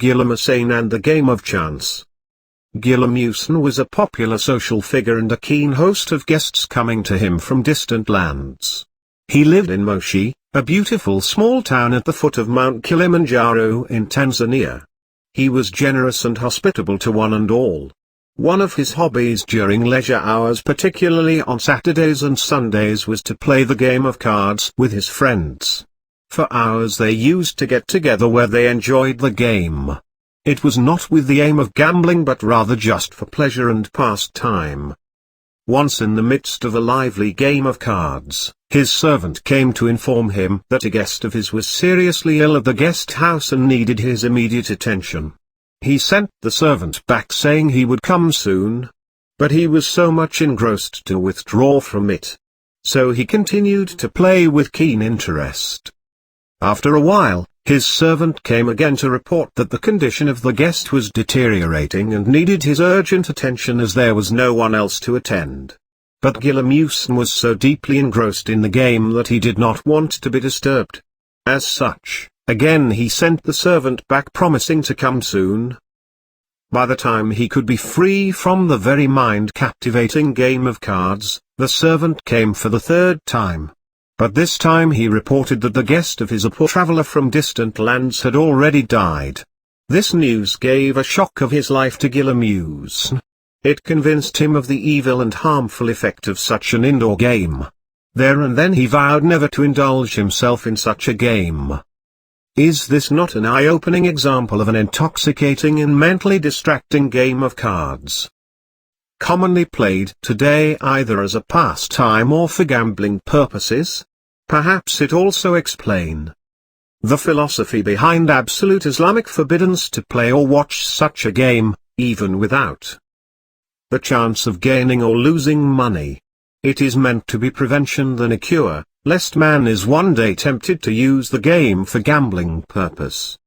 Ghulamhussein and the Game of Chance. Ghulamhussein was a popular social figure and a keen host of guests coming to him from distant lands. He lived in Moshi, a beautiful small town at the foot of Mount Kilimanjaro in Tanzania. He was generous and hospitable to one and all. One of his hobbies during leisure hours, particularly on Saturdays and Sundays, was to play the game of cards with his friends. For hours they used to get together where they enjoyed the game. It was not with the aim of gambling but rather just for pleasure and pastime. Once in the midst of a lively game of cards, his servant came to inform him that a guest of his was seriously ill at the guest house and needed his immediate attention. He sent the servant back saying he would come soon. But he was so much engrossed to withdraw from it. So he continued to play with keen interest. After a while, his servant came again to report that the condition of the guest was deteriorating and needed his urgent attention as there was no one else to attend. But Ghulamhussein was so deeply engrossed in the game that he did not want to be disturbed. As such, again he sent the servant back promising to come soon. By the time he could be free from the very mind-captivating game of cards, the servant came for the third time. But this time he reported that the guest of his, a poor traveler from distant lands, had already died. This news gave a shock of his life to Ghulamhussein. It convinced him of the evil and harmful effect of such an indoor game. There and then he vowed never to indulge himself in such a game. Is this not an eye-opening example of an intoxicating and mentally distracting game of cards? Commonly played today either as a pastime or for gambling purposes? Perhaps it also explains the philosophy behind absolute Islamic forbiddance to play or watch such a game, even without the chance of gaining or losing money. It is meant to be prevention than a cure, lest man is one day tempted to use the game for gambling purpose.